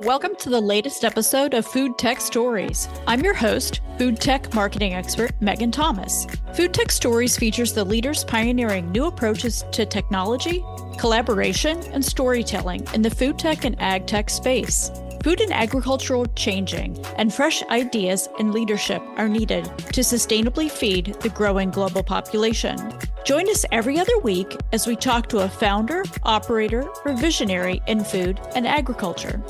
Welcome to the latest episode of FoodTech Stories. I'm your host, FoodTech marketing expert Megan Thomas. FoodTech Stories features the leaders pioneering new approaches to technology, collaboration, and storytelling in the food tech and ag tech space. Food and agriculture are changing, and fresh ideas and leadership are needed to sustainably feed the growing global population. Join us every other week as we talk to a founder, operator, or visionary in food and agriculture.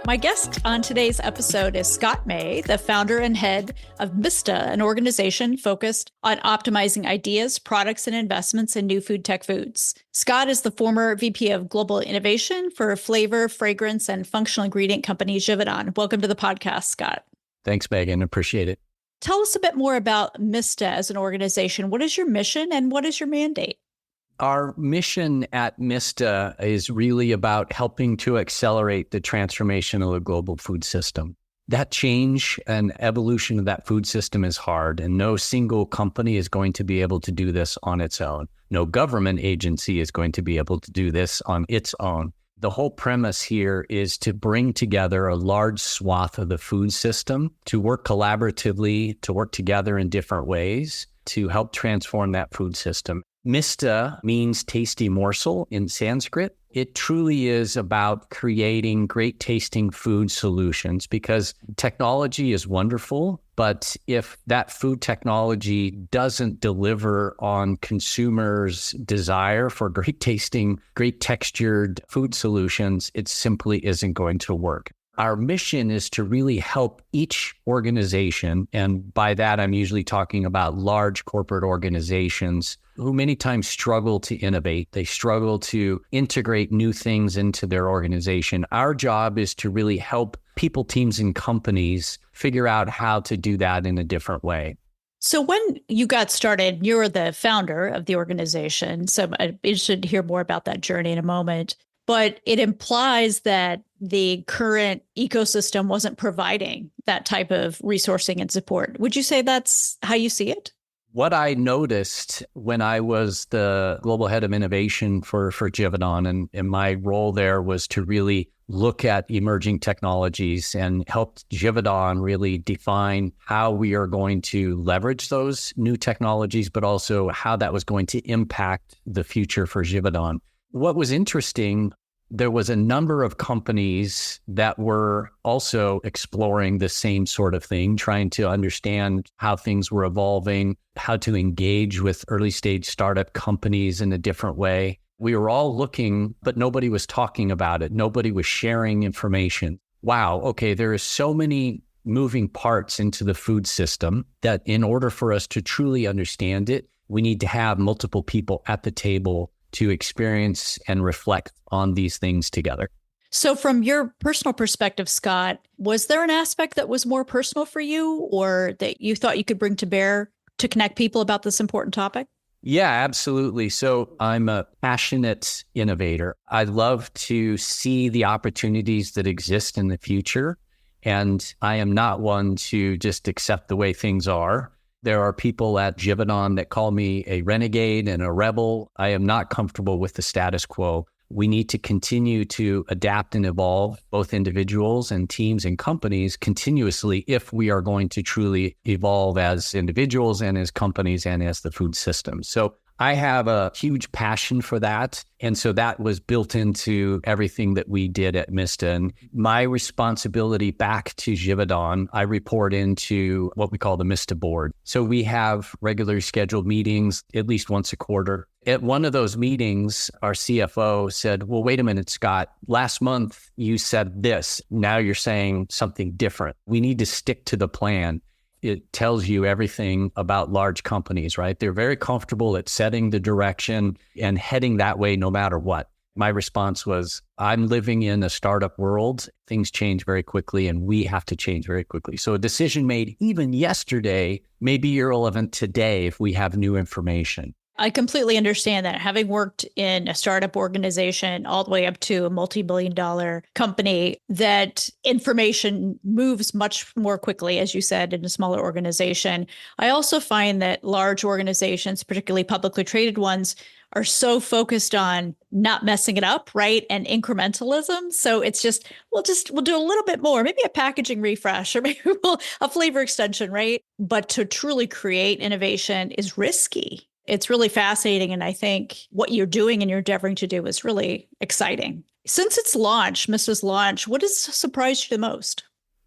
My guest on today's episode is Scott May, the founder and head of MISTA, an organization focused on optimizing ideas, products, and investments in new food tech foods. Scott is the former VP of Global Innovation for flavor, fragrance, and functional ingredient company Givaudan. Welcome to the podcast, Scott. Thanks, Megan. Appreciate it. Tell us a bit more about MISTA as an organization. What is your mission and what is your mandate? Our mission at MISTA is really about helping to accelerate the transformation of the global food system. That change and evolution of that food system is hard, and no single company is going to be able to do this on its own. No government agency is going to be able to do this on its own. The whole premise here is to bring together a large swath of the food system to work collaboratively, to work together in different ways to help transform that food system. MISTA means tasty morsel in Sanskrit. It truly is about creating great tasting food solutions because technology is wonderful, but if that food technology doesn't deliver on consumers' desire for great tasting, great textured food solutions, it simply isn't going to work. Our mission is to really help each organization, and by that I'm usually talking about large corporate organizations who many times struggle to innovate. They struggle to integrate new things into their organization. Our job is to really help people, teams, and companies figure out how to do that in a different way. So when you got started, you were the founder of the organization. So I'm interested to hear more about that journey in a moment. But it implies that the current ecosystem wasn't providing that type of resourcing and support. Would you say that's how you see it? What I noticed when I was the global head of innovation for Givaudan, and my role there was to really look at emerging technologies and help Givaudan really define how we are going to leverage those new technologies, but also how that was going to impact the future for Givaudan. What was interesting, there was a number of companies that were also exploring the same sort of thing, trying to understand how things were evolving, how to engage with early stage startup companies in a different way. We were all looking, but nobody was talking about it. Nobody was sharing information. Wow, okay, there are so many moving parts into the food system that in order for us to truly understand it, we need to have multiple people at the table to experience and reflect on these things together. So from your personal perspective, Scott, was there an aspect that was more personal for you or that you thought you could bring to bear to connect people about this important topic? Yeah, absolutely. So I'm a passionate innovator. I love to see the opportunities that exist in the future. And I am not one to just accept the way things are. There are people at Givaudan that call me a renegade and a rebel. I am not comfortable with the status quo. We need to continue to adapt and evolve, both individuals and teams and companies continuously if we are going to truly evolve as individuals and as companies and as the food system. So I have a huge passion for that. And so that was built into everything that we did at MISTA. And my responsibility back to Givaudan, I report into what we call the MISTA board. So we have regularly scheduled meetings at least once a quarter. At one of those meetings, our CFO said, well, wait a minute, Scott, last month you said this. Now you're saying something different. We need to stick to the plan. It tells you everything about large companies, right? They're very comfortable at setting the direction and heading that way no matter what. My response was, I'm living in a startup world. Things change very quickly and we have to change very quickly. So a decision made even yesterday may be irrelevant today if we have new information. I completely understand that. Having worked in a startup organization all the way up to a multi-billion dollar company, that information moves much more quickly, as you said, in a smaller organization. I also find that large organizations, particularly publicly traded ones, are so focused on not messing it up, right? And incrementalism. So it's just, we'll do a little bit more, maybe a packaging refresh or maybe a flavor extension, right? But to truly create innovation is risky. It's really fascinating. And I think what you're doing and you're endeavoring to do is really exciting. Since its launch, Mista's launch, what has surprised you the most?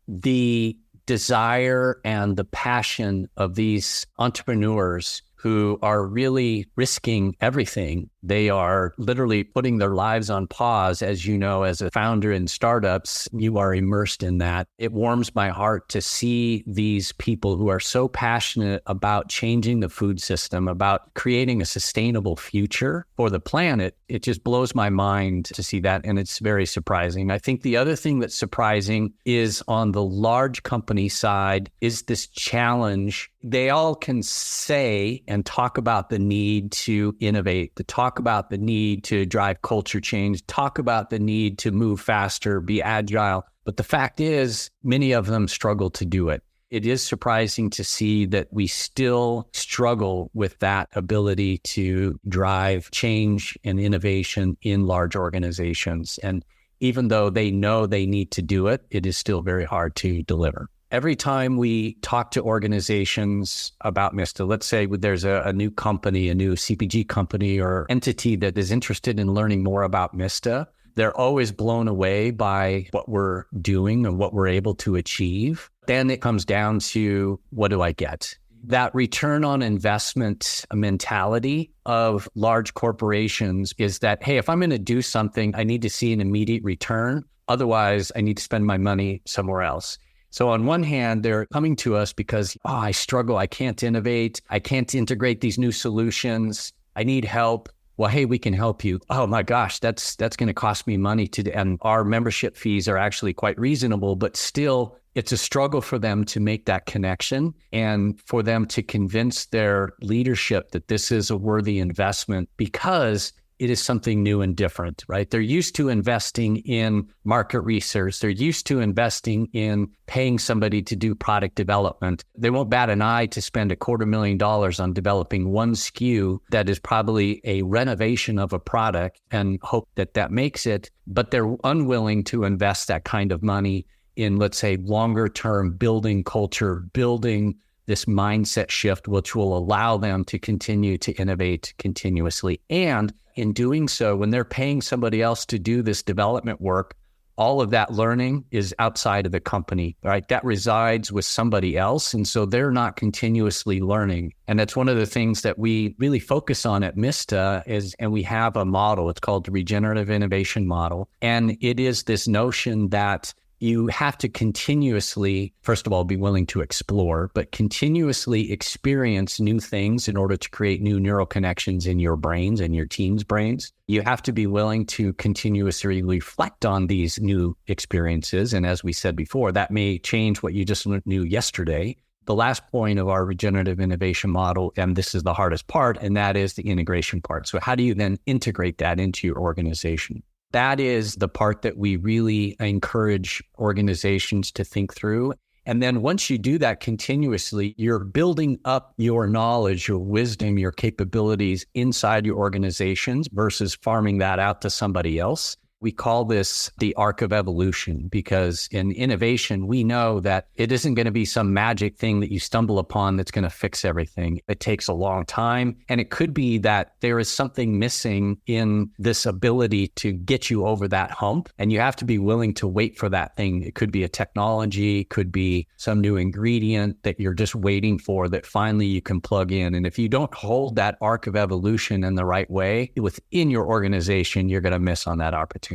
The desire and the passion of these entrepreneurs who are really risking everything. They are literally putting their lives on pause. As you know, as a founder in startups, you are immersed in that. It warms my heart to see these people who are so passionate about changing the food system, about creating a sustainable future for the planet. It just blows my mind to see that, and it's very surprising. I think the other thing that's surprising is on the large company side is this challenge. They all can say and talk about the need to innovate, to talk about the need to drive culture change, talk about the need to move faster, be agile. But the fact is, many of them struggle to do it. It is surprising to see that we still struggle with that ability to drive change and innovation in large organizations. And even though they know they need to do it, it is still very hard to deliver. Every time we talk to organizations about MISTA, let's say there's a new company, a new CPG company or entity that is interested in learning more about MISTA, they're always blown away by what we're doing and what we're able to achieve. Then it comes down to, what do I get? That return on investment mentality of large corporations is that, hey, if I'm going to do something, I need to see an immediate return. Otherwise, I need to spend my money somewhere else. So on one hand, they're coming to us because, I struggle. I can't innovate. I can't integrate these new solutions. I need help. Well, hey, we can help you. Oh my gosh, that's going to cost me money and our membership fees are actually quite reasonable, but still it's a struggle for them to make that connection and for them to convince their leadership that this is a worthy investment because it is something new and different, right? They're used to investing in market research. They're used to investing in paying somebody to do product development. They won't bat an eye to spend $250,000 on developing one SKU that is probably a renovation of a product and hope that that makes it, but they're unwilling to invest that kind of money in, let's say, longer term building culture, building this mindset shift, which will allow them to continue to innovate continuously. And in doing so, when they're paying somebody else to do this development work, all of that learning is outside of the company, right? That resides with somebody else. And so they're not continuously learning. And that's one of the things that we really focus on at MISTA and we have a model, it's called the Regenerative Innovation Model. And it is this notion that you have to continuously, first of all, be willing to explore, but continuously experience new things in order to create new neural connections in your brains and your team's brains. You have to be willing to continuously reflect on these new experiences. And as we said before, that may change what you just knew yesterday. The last point of our regenerative innovation model, and this is the hardest part, and that is the integration part. So how do you then integrate that into your organization? That is the part that we really encourage organizations to think through. And then once you do that continuously, you're building up your knowledge, your wisdom, your capabilities inside your organizations versus farming that out to somebody else. We call this the arc of evolution because in innovation, we know that it isn't going to be some magic thing that you stumble upon that's going to fix everything. It takes a long time. And it could be that there is something missing in this ability to get you over that hump. And you have to be willing to wait for that thing. It could be a technology, could be some new ingredient that you're just waiting for that finally you can plug in. And if you don't hold that arc of evolution in the right way within your organization, you're going to miss on that opportunity.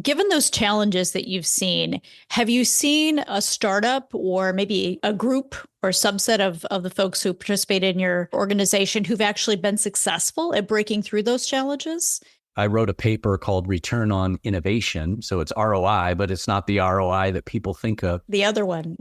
Given those challenges that you've seen, have you seen a startup or maybe a group or subset of the folks who participated in your organization who've actually been successful at breaking through those challenges? I wrote a paper called Return on Innovation. So it's ROI, but it's not the ROI that people think of. The other one.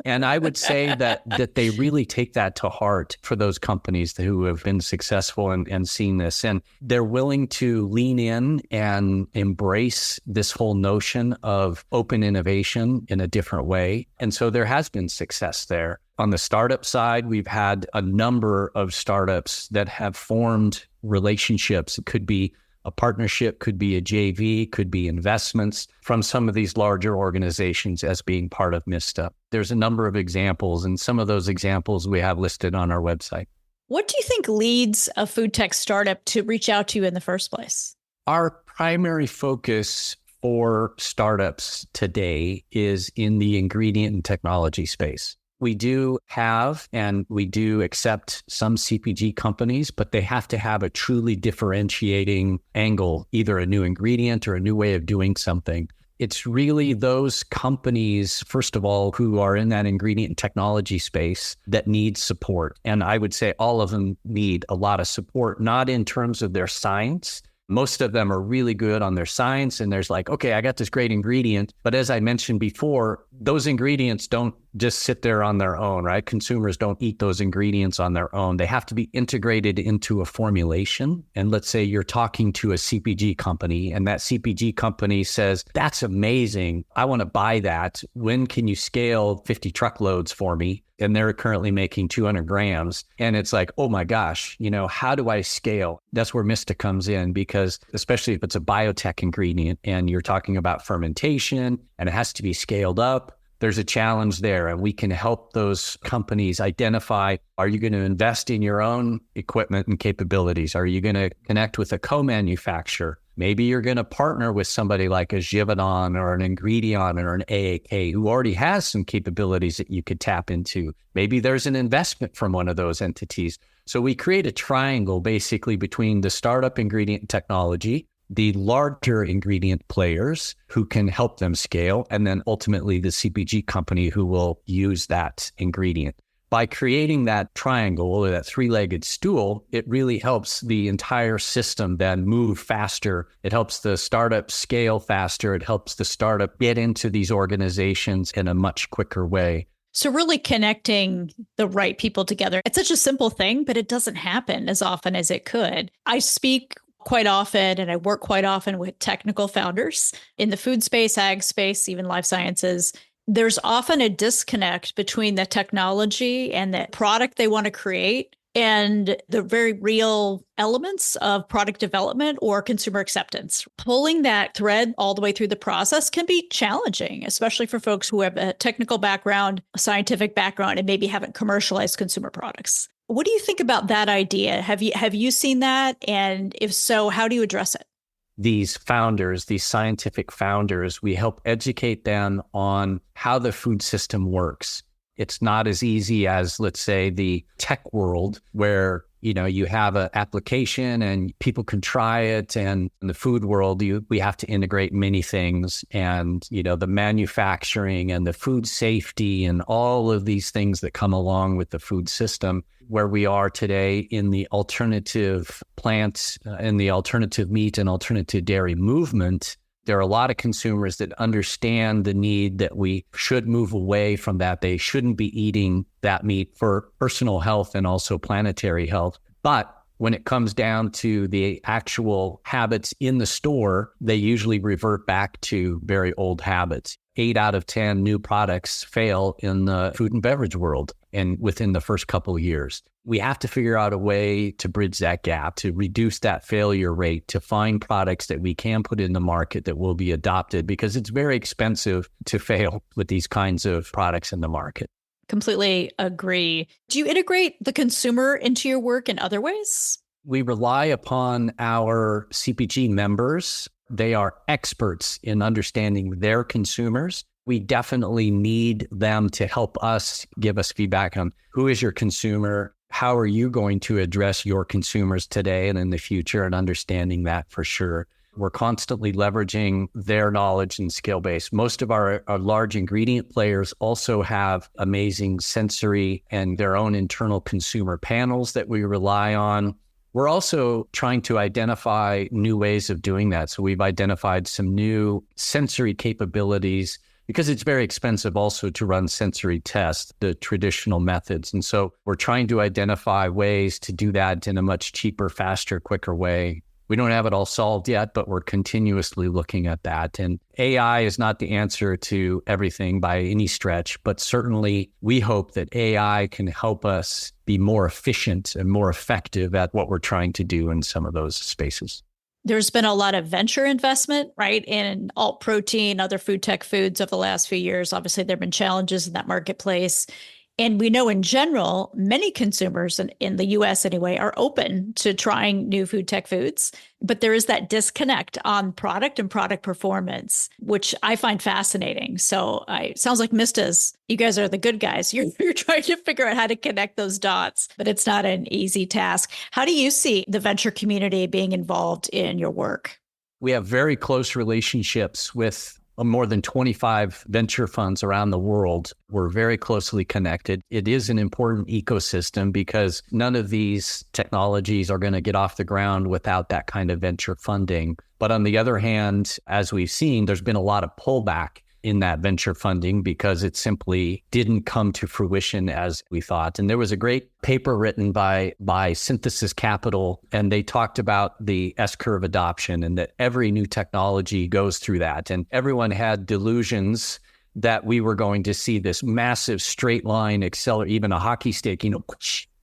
And I would say that they really take that to heart for those companies who have been successful and seen this. And they're willing to lean in and embrace this whole notion of open innovation in a different way. And so there has been success there. On the startup side, we've had a number of startups that have formed relationships. It could be a partnership, could be a JV, could be investments from some of these larger organizations as being part of MISTA. There's a number of examples, and some of those examples we have listed on our website. What do you think leads a food tech startup to reach out to you in the first place? Our primary focus for startups today is in the ingredient and technology space. We do have and we do accept some CPG companies, but they have to have a truly differentiating angle, either a new ingredient or a new way of doing something. It's really those companies, first of all, who are in that ingredient and technology space that need support. And I would say all of them need a lot of support, not in terms of their science. Most of them are really good on their science, and there's like, okay, I got this great ingredient. But as I mentioned before, those ingredients don't just sit there on their own, right? Consumers don't eat those ingredients on their own. They have to be integrated into a formulation. And let's say you're talking to a CPG company, and that CPG company says, that's amazing. I want to buy that. When can you scale 50 truckloads for me? And they're currently making 200 grams. And it's like, oh my gosh, how do I scale? That's where MISTA comes in, because especially if it's a biotech ingredient and you're talking about fermentation and it has to be scaled up, there's a challenge there. And we can help those companies identify, are you going to invest in your own equipment and capabilities? Are you going to connect with a co-manufacturer? Maybe you're going to partner with somebody like a Givaudan or an Ingredion or an AAK who already has some capabilities that you could tap into. Maybe there's an investment from one of those entities. So we create a triangle basically between the startup ingredient technology, the larger ingredient players who can help them scale, and then ultimately the CPG company who will use that ingredient. By creating that triangle or that three-legged stool, it really helps the entire system then move faster. It helps the startup scale faster. It helps the startup get into these organizations in a much quicker way. So really connecting the right people together. It's such a simple thing, but it doesn't happen as often as it could. I speak quite often and I work quite often with technical founders in the food space, ag space, even life sciences. There's often a disconnect between the technology and the product they want to create and the very real elements of product development or consumer acceptance. Pulling that thread all the way through the process can be challenging, especially for folks who have a technical background, a scientific background, and maybe haven't commercialized consumer products. What do you think about that idea? Have you seen that? And if so, how do you address it? These founders, these scientific founders, we help educate them on how the food system works. It's not as easy as, let's say, the tech world where, you have an application and people can try it. And in the food world, we have to integrate many things and, the manufacturing and the food safety and all of these things that come along with the food system. Where we are today in the alternative plants and the alternative meat and alternative dairy movement, there are a lot of consumers that understand the need that we should move away from that. They shouldn't be eating that meat for personal health and also planetary health. But when it comes down to the actual habits in the store, they usually revert back to very old habits. 8 out of 10 new products fail in the food and beverage world and within the first couple of years. We have to figure out a way to bridge that gap, to reduce that failure rate, to find products that we can put in the market that will be adopted, because it's very expensive to fail with these kinds of products in the market. Completely agree. Do you integrate the consumer into your work in other ways? We rely upon our CPG members. They are experts in understanding their consumers. We definitely need them to help us, give us feedback on who is your consumer, how are you going to address your consumers today and in the future, and understanding that for sure. We're constantly leveraging their knowledge and skill base. Most of our large ingredient players also have amazing sensory and their own internal consumer panels that we rely on. We're also trying to identify new ways of doing that. So we've identified some new sensory capabilities because it's very expensive also to run sensory tests, the traditional methods. And so we're trying to identify ways to do that in a much cheaper, faster, quicker way. We don't have it all solved yet, but we're continuously looking at that. And AI is not the answer to everything by any stretch, but certainly we hope that AI can help us be more efficient and more effective at what we're trying to do in some of those spaces. There's been a lot of venture investment, right, in alt protein, other food tech foods over the last few years. Obviously, there have been challenges in that marketplace. And we know in general, many consumers in the US anyway, are open to trying new food tech foods. But there is that disconnect on product and product performance, which I find fascinating. So it sounds like Mista's, you guys are the good guys. You're trying to figure out how to connect those dots, but it's not an easy task. How do you see the venture community being involved in your work? We have very close relationships with more than 25 venture funds around the world. We're very closely connected. It is an important ecosystem because none of these technologies are going to get off the ground without that kind of venture funding. But on the other hand, as we've seen, there's been a lot of pullback in that venture funding because it simply didn't come to fruition as we thought. And there was a great paper written by Synthesis Capital, and they talked about the S-curve adoption and that every new technology goes through that. And everyone had delusions that we were going to see this massive straight line accelerate, even a hockey stick,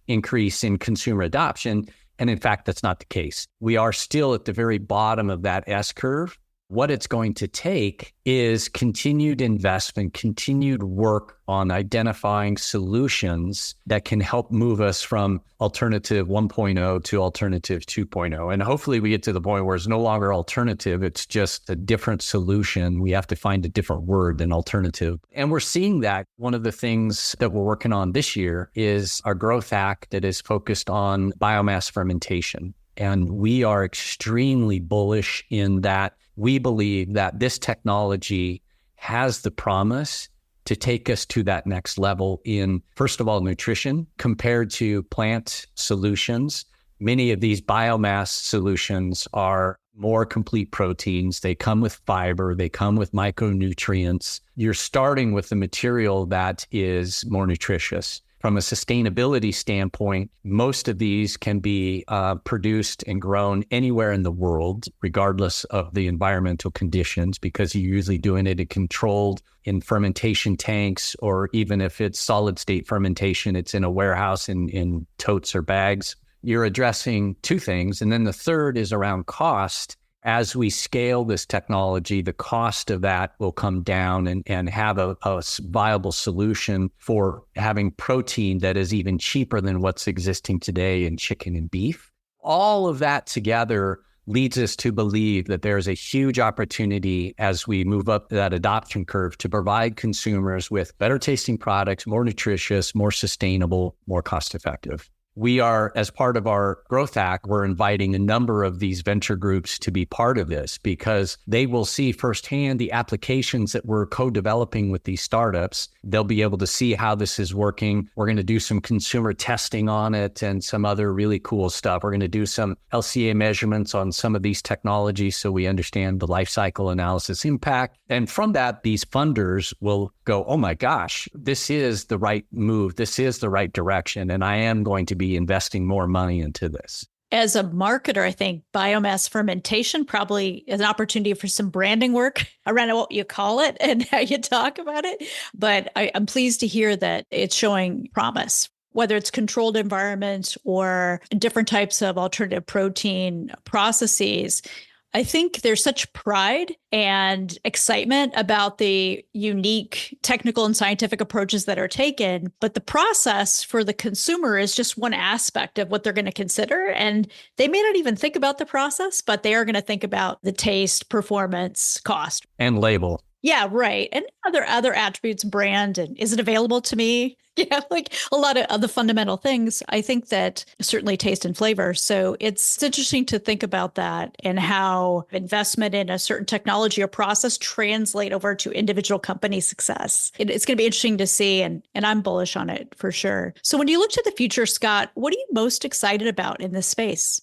increase in consumer adoption. And in fact, that's not the case. We are still at the very bottom of that S-curve. What it's going to take is continued investment, continued work on identifying solutions that can help move us from alternative 1.0 to alternative 2.0. And hopefully we get to the point where it's no longer alternative, it's just a different solution. We have to find a different word than alternative. And we're seeing that. One of the things that we're working on this year is our growth hack that is focused on biomass fermentation. And we are extremely bullish in that we believe that this technology has the promise to take us to that next level in, first of all, nutrition compared to plant solutions. Many of these biomass solutions are more complete proteins. They come with fiber. They come with micronutrients. You're starting with a material that is more nutritious. From a sustainability standpoint, most of these can be produced and grown anywhere in the world, regardless of the environmental conditions, because you're usually doing it controlled in fermentation tanks, or even if it's solid state fermentation, it's in a warehouse in totes or bags. You're addressing two things. And then the third is around cost. As we scale this technology, the cost of that will come down and have a viable solution for having protein that is even cheaper than what's existing today in chicken and beef. All of that together leads us to believe that there's a huge opportunity as we move up that adoption curve to provide consumers with better tasting products, more nutritious, more sustainable, more cost effective. We are, as part of our growth hack, we're inviting a number of these venture groups to be part of this because they will see firsthand the applications that we're co-developing with these startups. They'll be able to see how this is working. We're going to do some consumer testing on it and some other really cool stuff. We're going to do some LCA measurements on some of these technologies so we understand the life cycle analysis impact. And from that, these funders will go, oh my gosh, this is the right move. This is the right direction. And I am going to be investing more money into this. As a marketer, I think biomass fermentation probably is an opportunity for some branding work around what you call it and how you talk about it. But I'm pleased to hear that it's showing promise, whether it's controlled environments or different types of alternative protein processes. I think there's such pride and excitement about the unique technical and scientific approaches that are taken, but the process for the consumer is just one aspect of what they're going to consider. And they may not even think about the process, but they are going to think about the taste, performance, cost. And label. Yeah, right. And other attributes, brand, and is it available to me? Yeah, like a lot of the fundamental things, I think that certainly taste and flavor. So it's interesting to think about that and how investment in a certain technology or process translate over to individual company success. It's going to be interesting to see, and I'm bullish on it for sure. So when you look to the future, Scott, what are you most excited about in this space?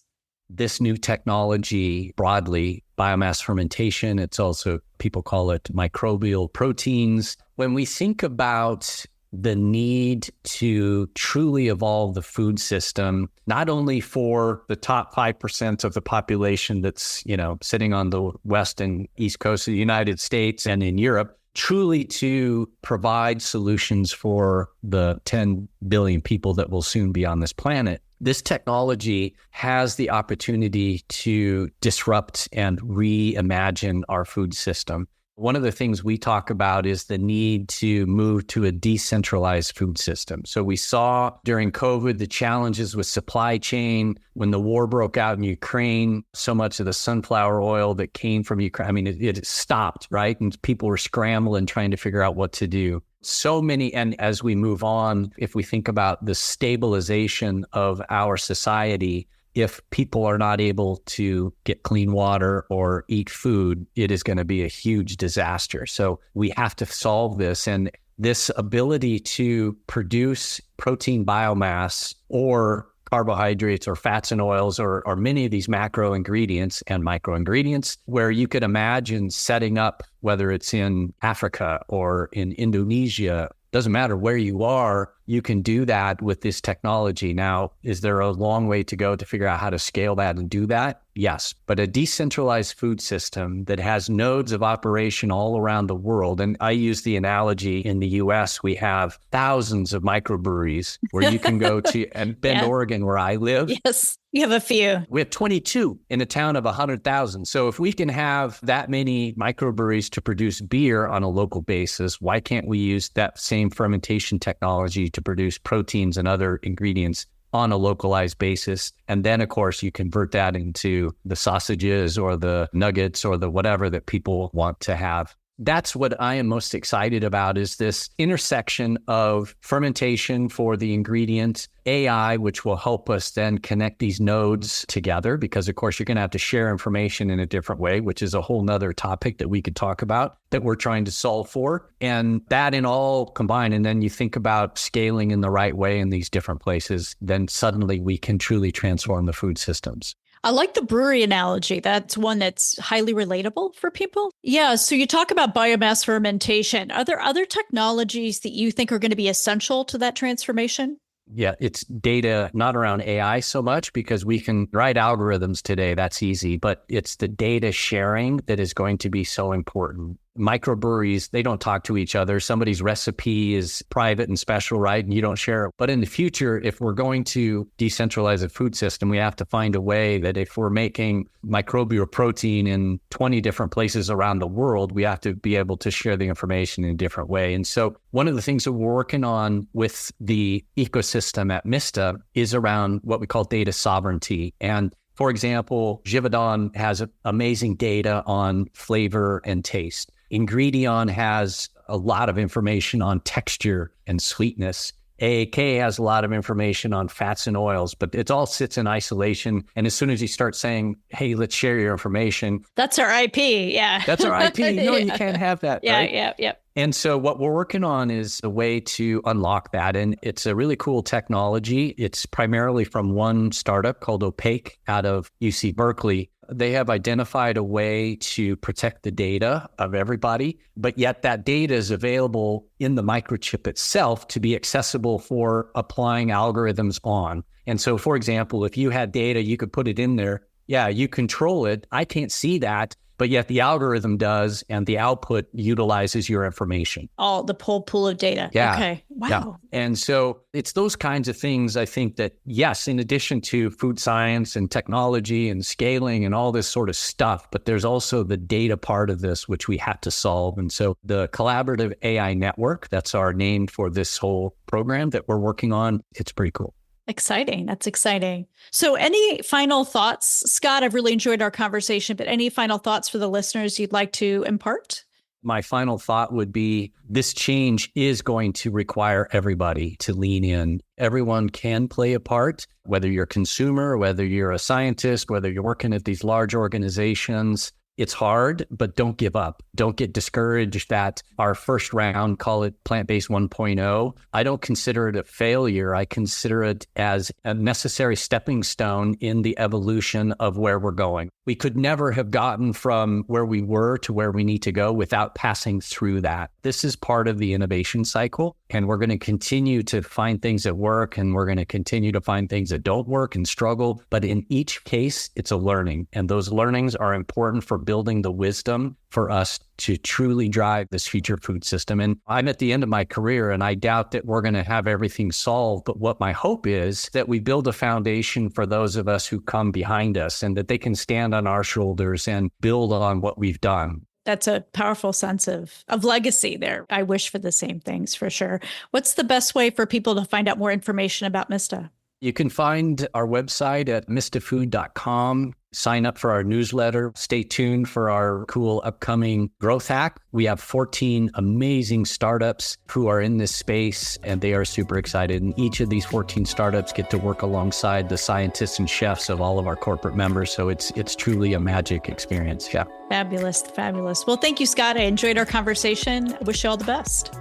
this new technology broadly, biomass fermentation, it's also, people call it microbial proteins. When we think about the need to truly evolve the food system, not only for the top 5% of the population that's, sitting on the west and east coast of the United States and in Europe, truly to provide solutions for the 10 billion people that will soon be on this planet. This technology has the opportunity to disrupt and reimagine our food system. One of the things we talk about is the need to move to a decentralized food system. So we saw during COVID the challenges with supply chain. When the war broke out in Ukraine, so much of the sunflower oil that came from Ukraine, it stopped, right? And people were scrambling, trying to figure out what to do. So many, and as we move on, if we think about the stabilization of our society, if people are not able to get clean water or eat food, it is going to be a huge disaster. So we have to solve this. And this ability to produce protein biomass or carbohydrates or fats and oils or many of these macro ingredients and micro ingredients, where you could imagine setting up, whether it's in Africa or in Indonesia, doesn't matter where you are, you can do that with this technology. Now, is there a long way to go to figure out how to scale that and do that? Yes, but a decentralized food system that has nodes of operation all around the world. And I use the analogy, in the US, we have thousands of microbreweries where you can go to, and Bend, Oregon, where I live. Yes, you have a few. We have 22 in a town of 100,000. So if we can have that many microbreweries to produce beer on a local basis, why can't we use that same fermentation technology to produce proteins and other ingredients on a localized basis? And then, of course, you convert that into the sausages or the nuggets or the whatever that people want to have. That's what I am most excited about, is this intersection of fermentation for the ingredients, AI, which will help us then connect these nodes together, because of course you're going to have to share information in a different way, which is a whole nother topic that we could talk about that we're trying to solve for. And that in all combined, and then you think about scaling in the right way in these different places, then suddenly we can truly transform the food systems. I like the brewery analogy. That's one that's highly relatable for people. Yeah. So you talk about biomass fermentation. Are there other technologies that you think are going to be essential to that transformation? Yeah, it's data, not around AI so much, because we can write algorithms today. That's easy. But it's the data sharing that is going to be so important. Microbreweries, they don't talk to each other. Somebody's recipe is private and special, right? And you don't share it. But in the future, if we're going to decentralize a food system, we have to find a way that if we're making microbial protein in 20 different places around the world, we have to be able to share the information in a different way. And so one of the things that we're working on with the ecosystem at MISTA is around what we call data sovereignty. And for example, Givaudan has amazing data on flavor and taste. Ingredion has a lot of information on texture and sweetness. AAK has a lot of information on fats and oils, but it all sits in isolation. And as soon as you start saying, hey, let's share your information. That's our IP. Yeah. That's our IP. No, you can't have that. Yeah, right? yeah. And so what we're working on is a way to unlock that. And it's a really cool technology. It's primarily from one startup called Opaque out of UC Berkeley. They have identified a way to protect the data of everybody, but yet that data is available in the microchip itself to be accessible for applying algorithms on. And so, for example, if you had data, you could put it in there. Yeah, you control it. I can't see that, but yet the algorithm does, and the output utilizes your information. Oh, the whole pool of data. Yeah. Okay. Wow. Yeah. And so it's those kinds of things, I think, that, yes, in addition to food science and technology and scaling and all this sort of stuff, but there's also the data part of this, which we have to solve. And so the Collaborative AI Network, that's our name for this whole program that we're working on, it's pretty cool. Exciting. That's exciting. So any final thoughts, Scott? I've really enjoyed our conversation, but any final thoughts for the listeners you'd like to impart? My final thought would be this change is going to require everybody to lean in. Everyone can play a part, whether you're a consumer, whether you're a scientist, whether you're working at these large organizations. It's hard, but don't give up. Don't get discouraged that our first round, call it Plant-Based 1.0. I don't consider it a failure. I consider it as a necessary stepping stone in the evolution of where we're going. We could never have gotten from where we were to where we need to go without passing through that. This is part of the innovation cycle, and we're going to continue to find things that work, and we're going to continue to find things that don't work and struggle. But in each case, it's a learning, and those learnings are important for building the wisdom for us to truly drive this future food system. And I'm at the end of my career, and I doubt that we're going to have everything solved. But what my hope is that we build a foundation for those of us who come behind us, and that they can stand on our shoulders and build on what we've done. That's a powerful sense of legacy there. I wish for the same things for sure. What's the best way for people to find out more information about MISTA? You can find our website at mistafood.com. Sign up for our newsletter. Stay tuned for our cool upcoming growth hack. We have 14 amazing startups who are in this space, and they are super excited. And each of these 14 startups get to work alongside the scientists and chefs of all of our corporate members. So it's truly a magic experience. Yeah. Fabulous, fabulous. Well, thank you, Scott. I enjoyed our conversation. I wish you all the best.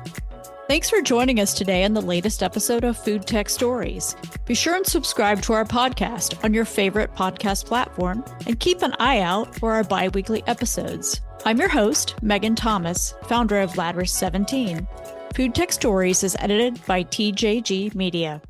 Thanks for joining us today on the latest episode of FoodTech Stories. Be sure and subscribe to our podcast on your favorite podcast platform, and keep an eye out for our bi-weekly episodes. I'm your host, Megan Thomas, founder of Ladder 17. FoodTech Stories is edited by TJG Media.